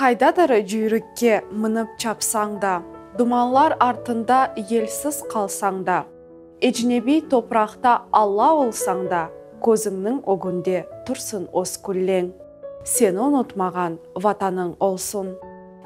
Қайдадыр жүйрікке мініп чапсаң да, думанлар артында елсіз қалсаң да, эжнеби топырақта Алла олсаң да, көзіңнің огунде тұрсын ос күллең. Сені ұнытмаған ватаның олсын.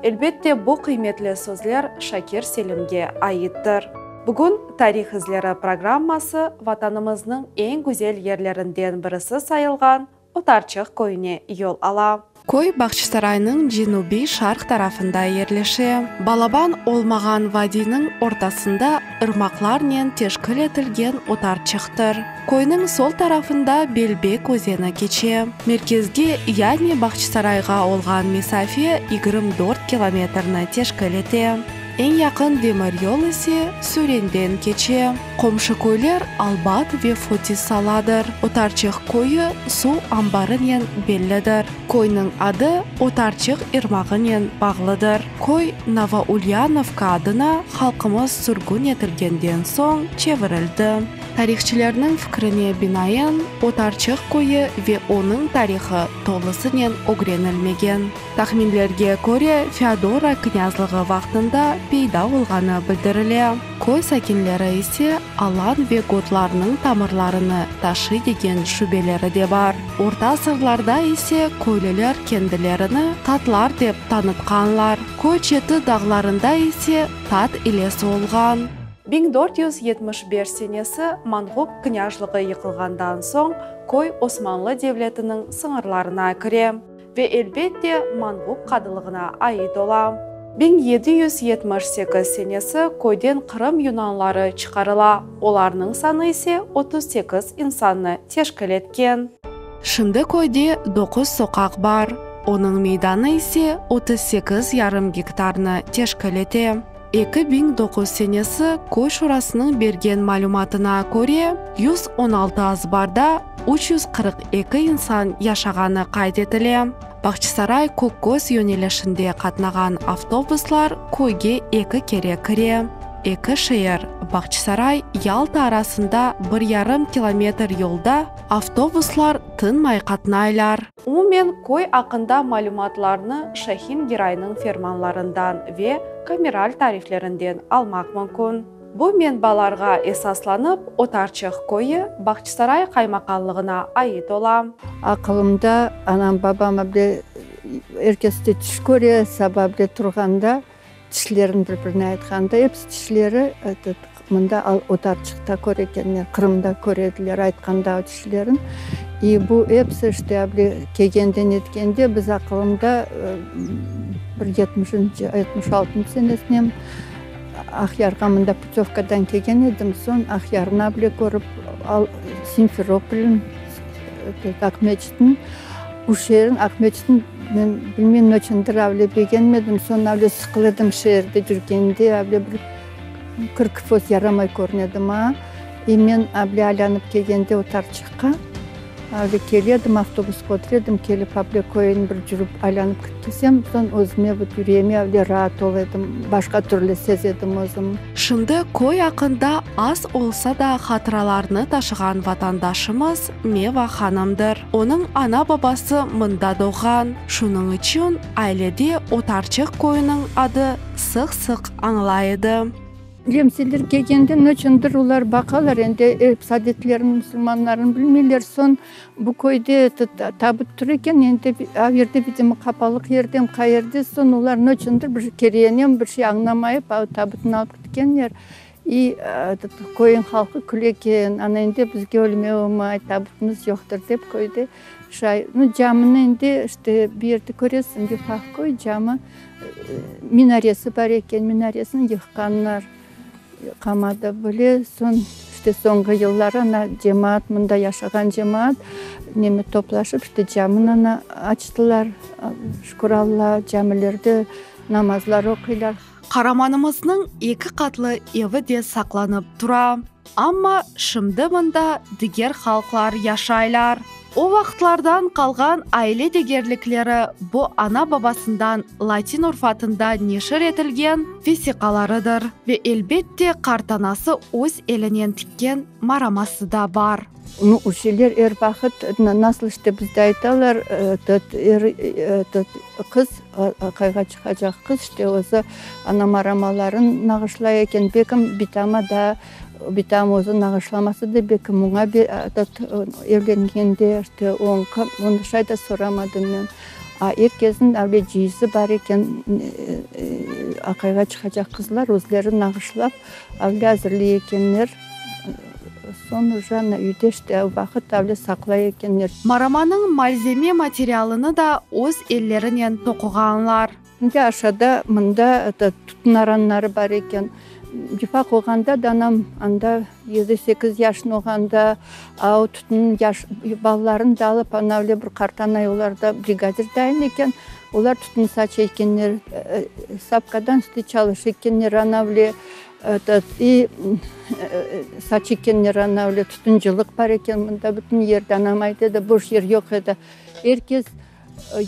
Elbette bu kıymetli sözler Şakir Selim'ge aittir. Bugün Tarih İzleri programması vatanımızın en güzel yerlerinden birisi sayılgan Otarçıq köyüne yol ala. Көй Бахчысарайның Женуби шарқ тарafında yerleşe. Балабан olmаған вадинің ортасында ырмақлармен тешкіл етілген Отарчықтыр. Көйнің сол тарafında Белбек өзені кече. Меркезге, яғни Бахчысарайға олған месафе 24 километрні тешкіл ете. Ең якын демір yol ise Сүренден кече. Комшы көйлер Албат ве Фотис саладыр. Отарчық көйі су амбарымен беллідір. Көйнің ады Отарчық ирмағымен бағлыдыр. Көй Новоульяновка адына халқымыз сүргін етілгенден соң чевірілді. Тарихчыларның фікіріне бинайын Отарчық көйі ве оның тарихы толысымен огренілмеген. Тахминлерге көре Феодора князлығы вақтында пейда болғаны білдіріле. Көй сәкенлері есе Алан ве готларының тамырларыны ташы деген шүбелері де бар. Орта сырларда есе көйлілер кенділеріні татлар деп танытқанлар. Көй четі дағларында есе тат илесі олған. 1475 сенесі Моңғол княжлығы йықылғандан соң Көй Османлы девлетінің сыңырларына кіре ве әлбетте Моңғол қадылығына айыт ола. 1778 сенесі Көйден Қырым юнанлары чықарыла, оларының саны ise 38 insanны тешкіл еткен. Шынды Көйде 9 соқақ бар, оның мейданы ise 38,5 гектарны тешкіл ете. 2009 сенесі Көй шурасының берген малуматына көре 116 азбарда 342 инсан яшағаны қайт етіле. Бахчысарай Көккөз йөнелешінде қатнаған автобуслар Көйге 2 кере кіре. 2 шейір Бахчысарай Ялта арасында 1,5 километр yolda автобуслар тынмай қатнайлар. Умен Көй ақында малуматларны Шахин Герайның ферманларынан ве камераль тарифлерінден алмақ мүмкін. Бұл мен баларға esaslanып, Отарчық көйі Бахчысарай қаймақалығына айыт ола. Ақылымда анам бабам әбде еркесте түш көре, сабабде тұрғанда, тішлерін бір-біріне айтқанда, епсі тішлері мұнда Отарчықта көрекенне, Қырымда көреділер айтқанда тішлерін. Бұл епсі кегенден еткенде біз ақылымда 76 сенесінен Ақярға мұнда путевкадан кеген едім, сон Ақярына көріп, Симферополін, Ақмечтің, Ушерін, Ақмечтің, мен білмен өчіндір бегенмедім, сон сықыл едім шерді жүргенде, бір күркіфос ярамай көрінедім. Мен алянып кегенде Отарчыққа, келедім, автобус көтіредім, келіп көйін бір жүріп алянып күткесем, сон өзіме юреме раат оледім, башқа түрлі сезедім өзім. Шынды Көй ақында аз олса да қатыраларыны ташыған ватандашымыз Мева ханымдыр. Оның ана бабасы мұнда доған. Шуның үшін айледе Отарчық көйінің ады сық-сық аңлайды. Лемселер кегенден өчіндір олар бақалар, енді садетлерін, мұсылманларын білмейлер. Сон бұл көйде табыт тұр екен, енді аверде бізім қапалық ерден қайырды, сон олар өчіндір бір керенен бір şey аңнамайып, табытын алып күткенлер. Көйін халқы күлекен, ана енді бізге өлме олмай, табытымыз жоқтыр деп көйде. Жамыны енді берді көресін, бифақ көй жамы минаресі бар екен, минаресін йыққанлар. Қамады біле, соңғы жыллары жемаат, мұнда яшаған жемаат, неме топлашып, жамын ачтылар, шүкір Алла, жамылерді намазлар оқилар. Қараманымызның 2 қатлы еві де сақланып тұра. Амма шымды мұнда дігер халқлар яшайлар. О вақытлардан қалған айле дегерліклері бұ ана бабасындан латин ұрфатында нешір етілген весиқаларыдыр. Ве әлбетте қартанасы өз елінен тіккен марамасы да бар. Ну, ушелер бақыт, насыл іште бізде айталар, қыз, қайға чықачақ қыз іште осы анамарамаларын нағышлай екен, бекім битама да, битам өзі нағышламасы да бекім мұңа евленгенде оны шайда сұрамадым мен. Еркезін әлі жүйізі бар екен, қайға чықачақ қызлар өзлері нағышлап, әлі әзірлі екенлер. Соны жана үйдеште бақыт әлі сақлай екенлер. Мараманың мальземе материалыны да өз еллерінен тоқығанлар. Ашада мында тұтынаранлары бар екен. Жифа қоғанда данам анда 7-8 яшын оғанда ау тұтын балаларын да алып анавле бір қартанай оларда бригадир дайын екен. Олар тұтын сачы екенлер, сапкадан сты чалыш екенлер анавле и сачы екенлер анавле тұтынжылық бар екен. Мында бүтін ерді анамайды да бош ер жоқ еді. Еркез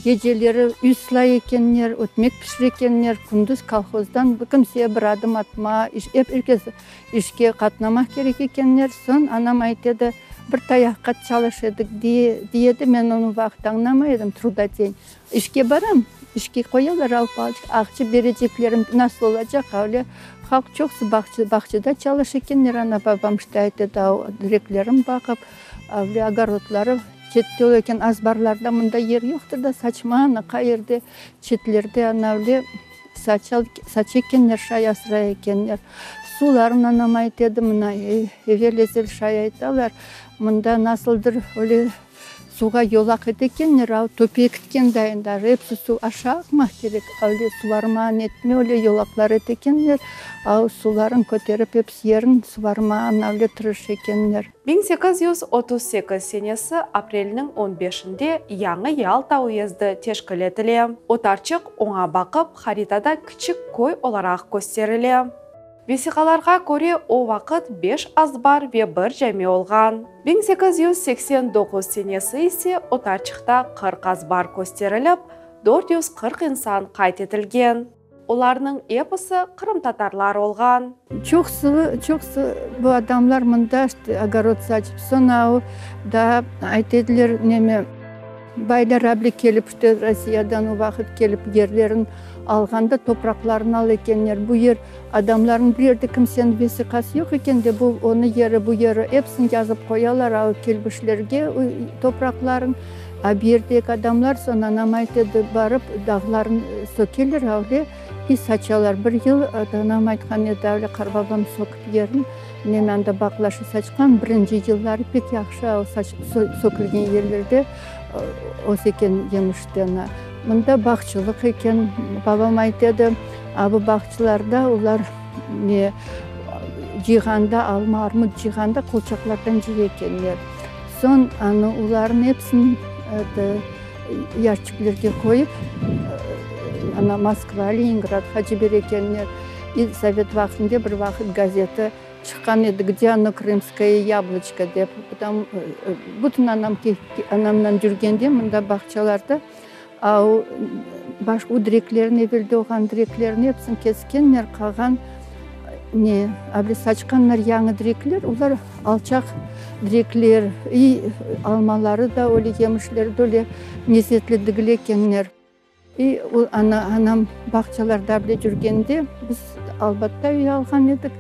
ежелері үйсілай екенлер, өтмек пішір екенлер, күндіз колхоздан бүкімсе бір адым атма, еркез ішке қатнамақ керек екенлер. Сон анам айтеді, бір таяққа чалыш едік дейеді, мен оны вақыт аңнамайдым, труда день. Ішке барам, ішке қоялар алып ақчы бережеплерім насыл олacak, әуле халық жоқсы бақчыда чалыш екенлер, ана бабам іште айтеді, діреклерім бақып, әуле огородлары четте ол екен, азбарларда мұнда ер жоқтыр да, сачманы қайырды, четлерде анавле сач екенлер, шай асыра екенлер. Суларын анам айтеді, мұна евелезел шай айталар, мұнда насылдыр оле суға йолақ едекенлер, ау төпе кеткен дайындар, епсі су ашақ ма керек, әуле суарман етме оле йолақлар едекенлер, ау суларын көтеріп епсерін суарман әуле тұрыш екенлер. 1838 сенесі апрелінің 15-інде яңы Ялта уезді тешкілетілі. Отарчық оңа бақып, харитада кішік кой оларақ көстерілі. Весиқаларға көре о вақыт 5 азбар ве 1 жәме олған. 1889 сенесі есе отарчықта 40 азбар көстеріліп, 440 инсан қайт етілген. Оларының эпосы Қырым татарлар олған. Чоқсы бұл адамлар мұнда огород сачып, сонау да айтеділер неме байлар әблі келіп, Россиядан уақыт келіп ерлерін алғанда топрақларын ал екенлер. Бұл ер адамларын бір ерді кімсен весиқасы жоқ екенде, бұл оны ері, бұл ері епсін жазып қоялар ау келбішлерге топрақларын. Бердек адамлар сон анам айтеді барып дағларын сөкелер әуле и сачалар. Бір ел анам айтқан еді әуле қарбабам сөкіп ерін. Немәнді бақлашы сачқан бірінші жыллары пек яқшы сөкілген ерлерде осы екен еміштені. Мұнда бақшылық екен, бабам айтеді, абы бақшыларда олар жиғанда, алма армұд жиғанда қолчақлардан жиі екенлер. Сон оларын епсін ящиклерге қойып, Москва, Ленинградқа жібер екенлер. И совет вақытында бір вақыт газеті шыққан еді, где оно крымское яблочко деп. Бұтын анамнан жүргенде мұнда бақчаларды ау баш удіреклерін евелде оған діреклерін епсін кескенлер, қалған әбілі сачқанлар яңы діреклер, олар алчақ діреклер, и алмалары да олі емішлерді олі несетлідігілі екенлер. И анам бақчаларда әбілі жүргенде біз албатта үй алған едік.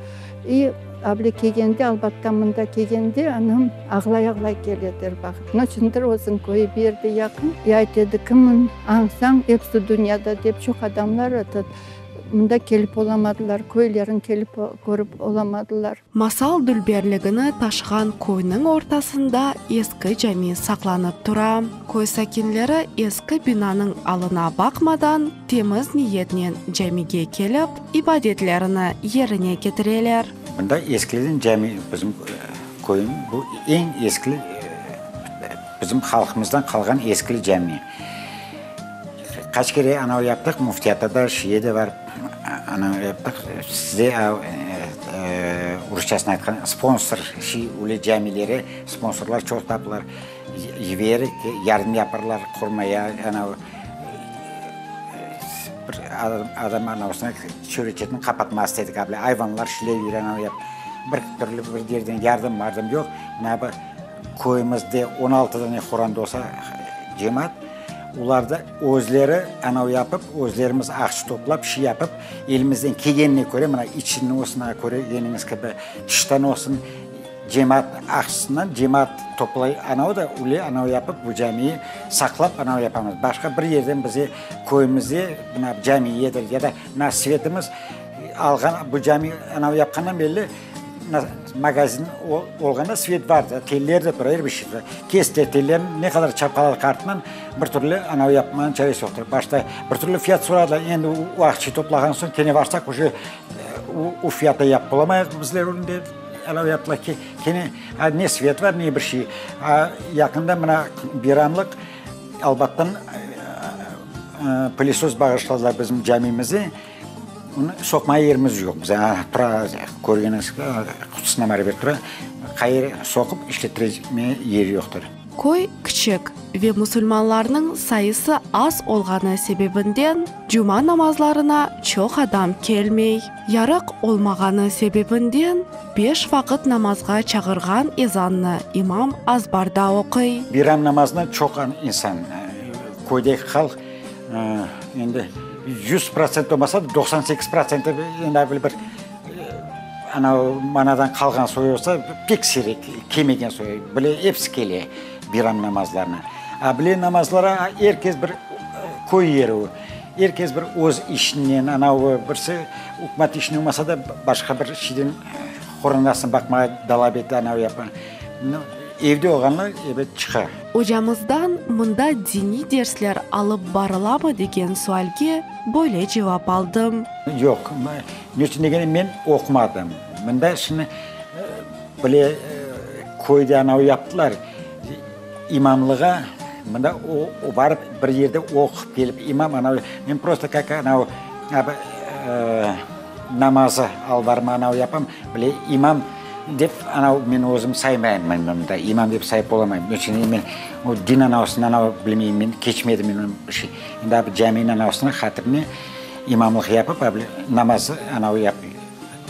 И әбілі кегенде, албатта мұнда кегенде анам ағлай келедер бақыт. Ночындыр өзін көй берді яқын. Айтеді кімін аңсаң епсі дүнияда деп жоқ адамлар мұнда келіп оламадылар, көйлерін келіп көріп оламадылар. Масал дүлберлігіні ташыған көйнің ортасында ескі жәме сақланып тұра. Көй сәкенлері ескі бинаның алына бақмадан теміз ниетінен жәмеге келіп, ибадетлеріні еріне кетірелер. Бұнда ескілін жәме біздің көйін, бұл ең ескілі біздің халқымыздан қалған ескілі жәме. Қашкере анау яптық, муфтиятада, шиеде бар, анау яптық, сізде ұрышчасын айтқан спонсор, өлі жәмелері, спонсорлар çok tapılar, евері, yardım yaparlar, құрмая, анау, бір адам анаусына шөрететін қапатмасы дедік, айванлар шілей үйір, анау яп, бір түрлі бір дерден ярдым жоқ, көйімізде 16-дан құранда болса жемат, оларды өзлері анау япып, өзлеріміз ақшы топлап, ши япып, елімізден келгеніне көре, мына ичінің осына көре, еніңіз кібі түштан осын, жемат ақшысынан жемат топлай анау да үле анау япып бұл жәмиі сақлап анау япамыз. Башқа бір ерден бізде көйімізде мына жәмиі едір, яда мына светіміз алған бұл жәмиі анау япқаннан белі магазин олғанда свет барды, теллерді бір ербіші. Кесте теллерін не қадар чапқалар қартынан бір түрлі анау япман чәрес оқтыр. Башта бір түрлі фиат сұрады, енді уақытшы топлаған соң кене барсақ уже у фиата яп боламайық біздер өрінде. Алау яптыла кене не свет бар, не бір шей. Яқында мына бирамлық албаттан пылесос бағышталдар біздің жәмеймізде. Соқмай еріміз жоқ. Біз тұра көргеніңіз құтысына мәрі бер тұра. Қайыр соқып ішлеттіреме ері жоқтыр. Көй кішік ве мұсылманларының сайысы аз олғаны себебінден жұма намазларына чоқ адам келмей. Ярық олмағаны себебінден 5 вақыт намазға чағырған ezanны имам азбарда оқый. Бирам намазына чоқан инсан. Көйдегі халық енді 100% болмаса 98% енді бір анау манадан қалған сой болса пек сирек кемеген сой біле епсі келе бирам намазларына. Біле намазлара еркез бір көй еруі, еркез бір өз ішінен анау бірсі үкімет ішінен болмаса да башқа бір шиден қорындасын бақмаға дала беті анау япан. Evde oğanlar evet çıkar. Hocamızdan mında dini dersler alıp barıla mı деген sualge böyle cevap aldım. Yok. Nüçin degeni men okumadım. Mında şimdi böyle koyda anao yaptılar. İmamlığa mında o varıp bir yerde okup gelip imam anao men просто как anao namazı albarma anao yapam. Böyle imam деп анау мен өзім саймаймын мында имам деп сайып боламаймын. Өйткені мен дин анаусын анау білмеймін, мен кешмедім мен енді абы жәмин анаусының хатырне имамлық япып абы намазы анау япып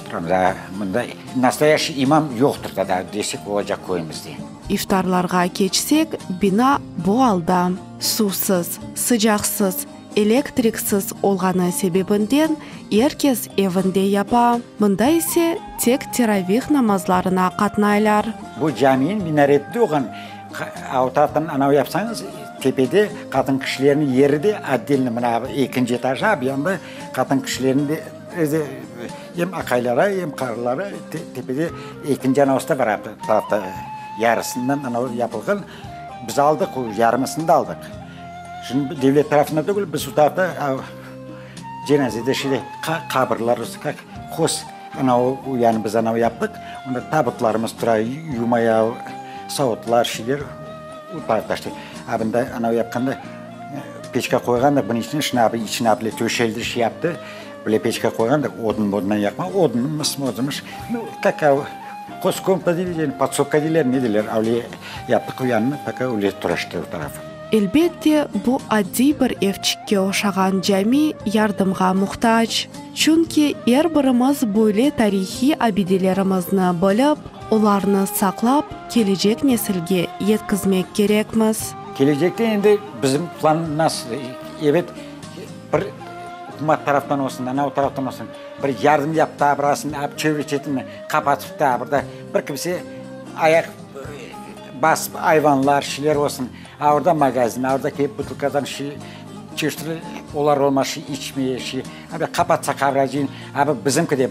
тұрамыз. Мында настоящий имам жоқтыр да десек олacak көйімізде. İftarlarga geçsek bina bu alda susuz, sıcaksız, elektriksiz olғаны себебінден herkes evinde yapa. Mında ise tek teravih namazlarına katnaylar. Bu camiin minaretli oğan avtatan anau yapsanız tepede kadın kişilerin yeri de addelini mına ikinci etaja bir yanda kadın kişilerin de hem akaylara hem karılara tepede ikinci anausta var tarafta yarısından anau yapılgan. Biz aldık o yarımısını da aldık. Şimdi devlet tarafından da biz o tarafta cenazede şimdi kabırlar как хос анау yani biz anau yaptık. Onda tabutlarımız tura yumaya savutlar şeyler o tarafta işte. Abinde anau yapkanda peçka koygan da bunun içine abile töşeldir şey yaptı. Böyle peçka koygan da odundan yakma. Odunmuş. Kakao koskompa değil, patsopka değil ne diler. Öyle yaptık o yanına taka öyle turaştı o tarafı. Elbette bu addi bir evçikке oşağan cami yardımga muhtaç. Çünkü her birimiz böyle tarihi abidelerimizni bilip, ularni saqlab, gelecek nesilge yetkizmek kerekmiz. Gelecekte endi bizim plan nasıl? Evet, bir hükümet taraftan olsun, ana taraftan olsun, bir yardım yaptı, burasını çevre çetini kapatıp da burada bir kimse ayak bas hayvanlar şeyler olsun. Orada magazin, orada hep butulkadan çeşitli olar olmaz şey içmeye şey. Abi kapatsa kavracın, abi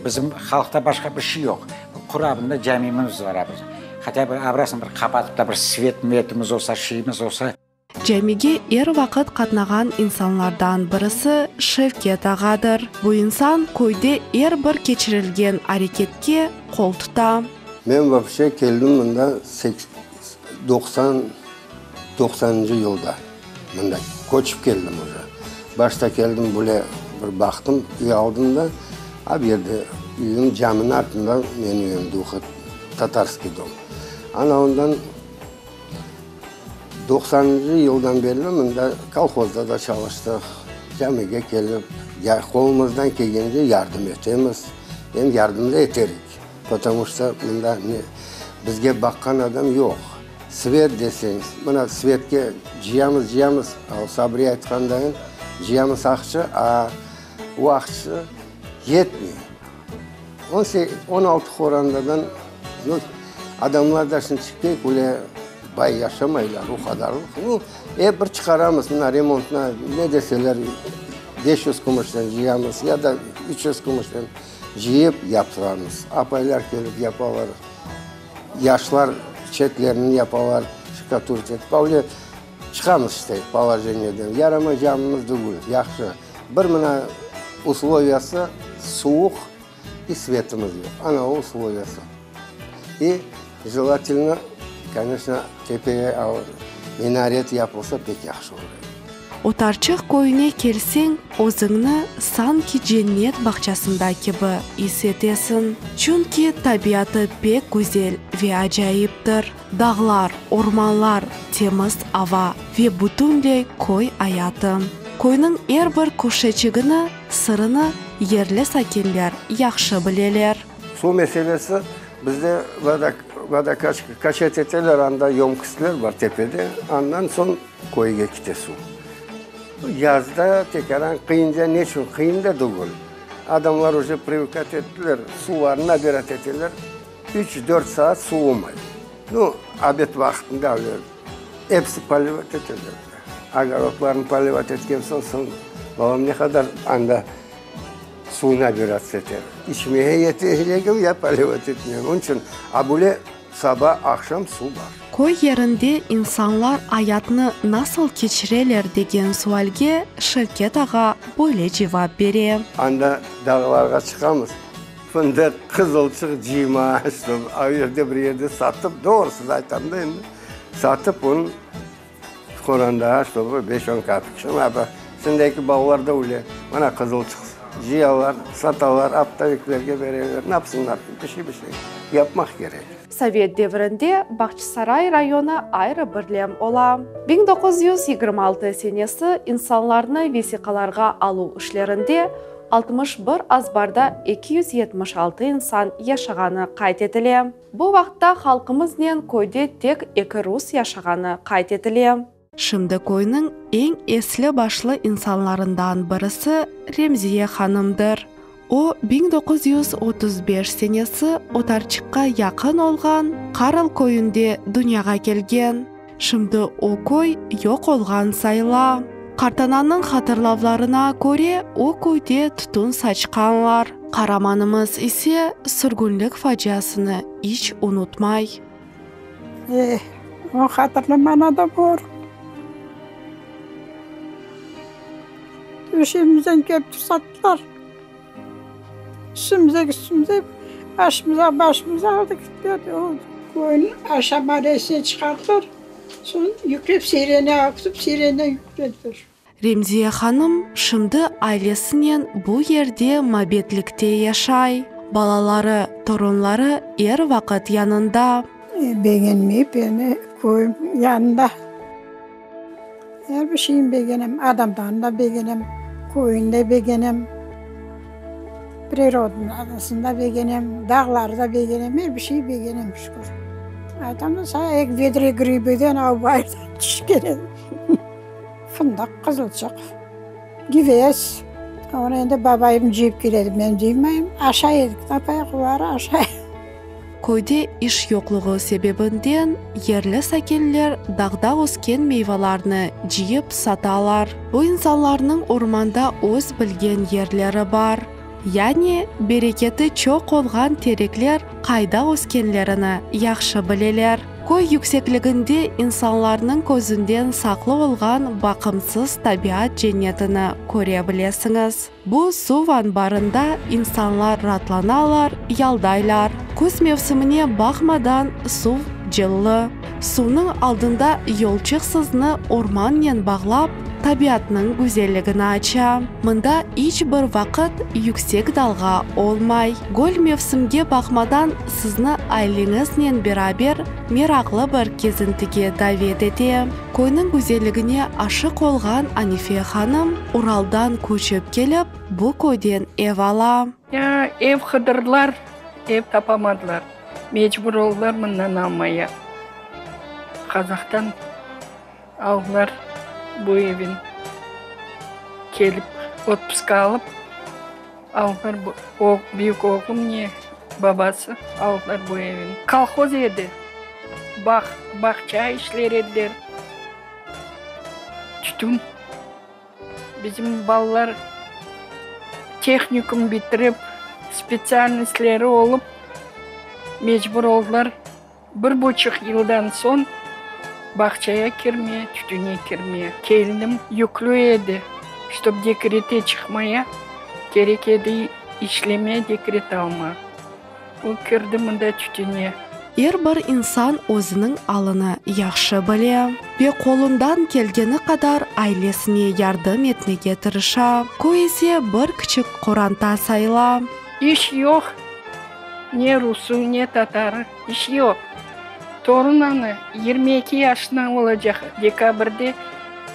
bizim halkta başka bir şey yok. Kurabında camimiz var abi. Hatta bir abrasın bir kapatıp da bir svetimiz olsa, şeyimiz olsa. Camiге er vaqt qatnagan insanlardan birisi Şevket ağadır. Bu insan koyda er bir keçirilgen hareketke qol tuta. Men вообще keldim bunda 90-cı yılda bunda koçup geldim oraya. Başta geldim böyle bir baktım, üy aldığımda abi yerde üyün caminin altında benim üyüm Duhu Tatarski dom. Ana ondan 90-cı yıldan beri bunda kolxozda da çalıştık. Camiye gelip kolumuzdan gelince yardım etmemiz. Hem yardım da eterik. Потому что bunda bizge bakkan adam yok. свет десеңіз, мына светке жиямыз, ал Сабри айтқандайын жиямыз ақша, а о ақша жетмей. 16 хорандадан адамлар да шыншықпей көле бай яшамайлар, о қадарлық. Бір шығарамыз, мына ремонтына не деселер 500 күміштен жиямыз, я да 300 күміштен жиып яптырамыз. Апайлар келіп япалар, яшылар четлерін япалар, шкатурчет. Пауле шығамыз істейік положениеден. Ярама жамымыз дүгіл, яқшы. Бір мына условиясы суық и светіміз жоқ. Ана условиясы. И желательно, конечно, тепеге минарет япылса пек яқшы olur. Отарчық көйіне келсең, өзіңні санки женнет бақчасында кебі есетесін. Чүнки табиаты пек güzel ве ажайыптыр. Дағлар, орманлар, теміз ава ве бүтінлей көй аятым. Көйнің бір көшечігіні, сырыны ерлі сакенлер яқшы білелер. Су мәселесі бізде водокачет етелер, анда емкістілер бар тепеде, андан сон көйге кете су. Yazda tekeran kıyınca ne için? Kıyın da değil. Adamlar уже привыкать ettiler, sularını nabırat ettiler. 3-4 saat su olmadı. Abet vaktinde alıyor. Hepsi palivat ettiler. Agarotlarını palivat etken son babam ne kadar anda su nabırat etter. İçmeye yetişecek ya palivat etmiyor. Onun için abule sabah akşam su var. Көй yerinde insanlar hayatını nasıl geçirerler деген sualge Şevket ağa böyle cevap verir. Anda dağlarga çıkamız. Fındık, kızılçık, cima, yerde bir yerde satıp, doğrusu zaten değil mi? Satıp onu Kur'an'da 5-10 kapık. Ama şimdiki bağlarda öyle. Bana kızılçık ciyalar, satalar, aptaviklerge verirler. Ne yapsınlar? Bir şey yapmak gerek. Совет devrinde Бахчисарай rayonu ayrı birlem ola. 1926 senesi insanlarını vesikalarga alu işlerinde 61 azbarda 276 insan yaşağanı kayıt etile. Bu vaqtda halkımıznen koyde tek 2 Rus yaşağanı kayıt etile. Şimdi koyunun en esli başlı insanlarından birisi Remziye Hanım'dır. O 1935 senesi Otarçıkka yakın olgan Karıl koyunde dünyaya gelgen. Şimdi o koy yok olgan sayla. Kartananın hatırlavlarına göre o koyde tutun saçkanlar. Karamanımız ise sürgünlük faciasını hiç unutmay. O hatırlamana da var. Düşümüzden gelip sattılar. Üstümüze, başımıza aldık. Koyun aşağı mahallesine çıkarttılar. Sonra yükleyip sirene akıtıp sirene yüklediler. Remziye Hanım şimdi ailesinin bu yerde mabetlikte yaşay. Balaları, torunları vakit yanında. Beğenmeyip beni koyun yanında. Her bir şeyim beğenem. Adamdan da beğenem. Koyun da beğenem. Prirodun arasında beğenem. Dağlarda beğenem. Her bir şeyi beğenem şükür. Adamda sana ek vedre gribiden av bayırdan düşkene. Fındık, kızılcık, güveç. Onu indi babayım ciyip giredim. Ben ciymayım. Aşağı yedik. Apayakları aşağı. Koyde iş yokluğu sebebinden yerli sakinler dağda ösken meyvelerini ciyip satalar. Bu insanların ormanda öz bilgen yerleri var. Yani bereketi çok olgan terekler kayda öskenlerini yaxşı bileler. Koy yüksekliginde insanların gözünden saklı olgan bakımsız tabiat cennetini görebilirsiniz. Bu su vanbarında insanlar rahatlanalar, yaldaylar. Kuz mevsimine bakmadan su жылы. Suның алдында yolçıksızını ormanla bağlap, tabiatның güzelligini aça. Mında hiç bir vakit yüksek dalga olmay. Gol mevsimge bakmadan sizni ailenizle beraber meraklı bir kezintiге davet etem. Koyның güzelligine aşık olgan Anife Hanım Uraldan köçüp kelip bu koyden ev ala. Ya ev kıdırlar, ev tapamadılar. Mecbur oldular bundan almaya. Қазақтан аулар бойевин келіп отпуска алып, аулар бүйік оғым не бабасы аулар бойевин. Колхоз еді, бақча ішлер еділер, түтін. Bizim балалар техникум бітіріп, специальностьлері олып, мecbur oldular. 1,5 yıldan son бақчая кірме, түтіне кірме. Келінім yüklü еді, чтоб декрете çıkmaya, керек еді işleme, декрет алма. Ол кірді мұнда түтіне. Бір инсан өзінің алыны яқшы біле, бе қолындан келгені қадар айлесіне ярдым етмеге тырыша, көйсе бір кішік қоранта сайла. İş yok, ne Rusu, ne Tatarı, iş yok. Torunanı 22 yaşına olacak dekabrde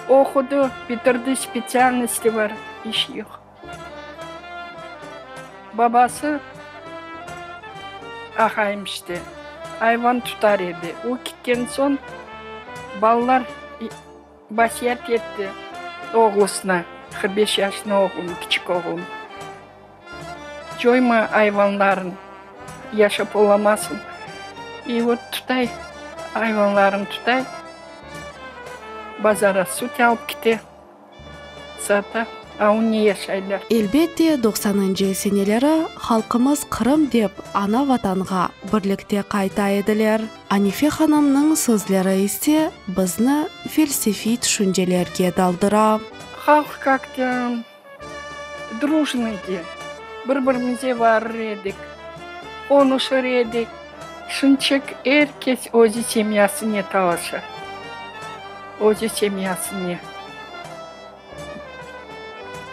okudu, bitirdi, специальности var, iş yok. Babası ağaymıştı. Hayvan tutar edi. O gitken son ballar vasiyet etti oğlusuna. 45 yaşında oğlum, küçük oğlum. Joyma hayvanların yaşap olamasın. И вот tuтай, hayvanların tuтай. Bazara süt alıp kete. Sata, onu yaşaylar. Elbette 90-cı senelері халқымыз Қырым деп ана ватанға бірлікте қайта еділер. Анифе ханымның сөзлері есе бізді фельсефи түшінжелерге далдыра. Халық как-то дружный еді. Bir-birimize varır edik, konuşur edik. Шынчык herkes өзі семьясыне талаша. Өзі семьясыне.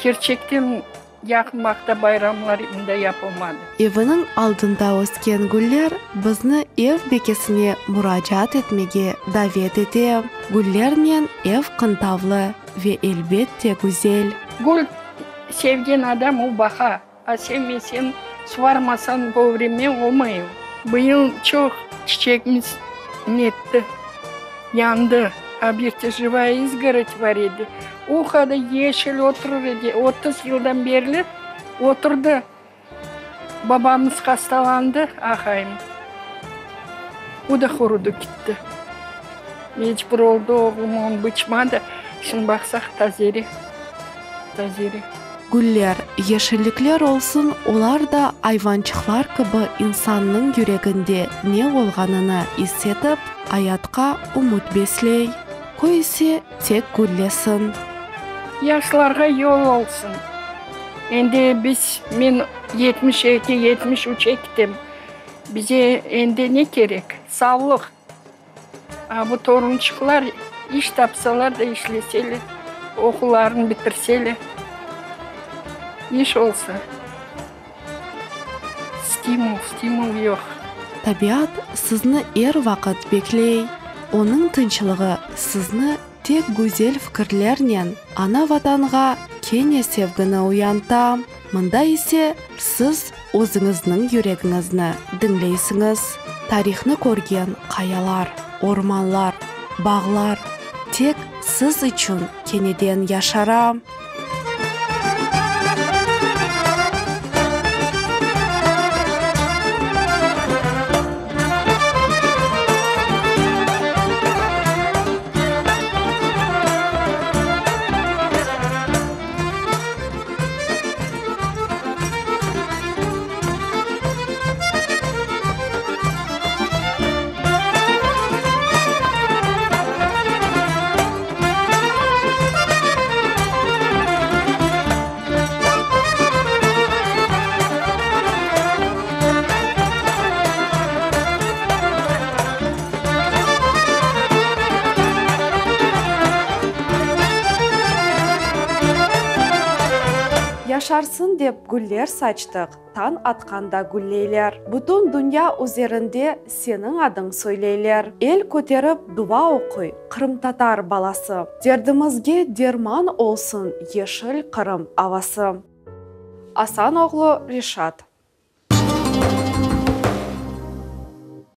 Керчектен yakın мақта байрамлар мұнда yapılmadı. Evінің алдында өскен гүллер бізді ev бекесіне мұражат етмеге давет ете. Гүллермен ev қынтавлы ve elbette güzel. Gül sevgen adam o baha. А sevmesen, suvarmasan vовремя olmuyor. Быйыл çok çiçekimiz netti, yandı. Объекте живая изгородь var idi. O kadar yeşil oturur idi. 30 yıldan beri oturdu. Babamız hastalandı, ağayım. O da kurudu gitti. Mecbur oldu oğlum, onu bıçmadı. Şimdi baksak tazeri. Гүллер, ешіліклер олсын, олар да айванчықлар кібі инсанның жүрегінде не болғанына естетіп, аятқа үміт беслей. Көйсе тек гүллесін. Yaşlarga yol olsun. Endi men 72-73 ektim. Bize endi ne gerek? Sağlık. Bu torunçuklar iş tapsalar da işleseler, okullarını bitirseler. İş olsa. Стимул yok. Табиат сізні вақыт беклей. Оның тынчылығы сізні тек güzel fikirlerнен ана ватанға кене sevgini уянта. Мында есе сіз өзіңіздің жүрегіңізні діңлейсіңіз. Тарихны көрген қаялар, орманлар, бағлар тек сіз үшін кенеден яшара. Yaşarsın деп гүллер сачтық, таң атқанда гүллейлер. Бүтін дүния üzerinde сенің адың сөйлейлер. Ел көтеріп дуа оқый, Қырым татар баласы. Дердімізге дерман олсын ешіл Қырым авасы. Асан оғлы Ришат.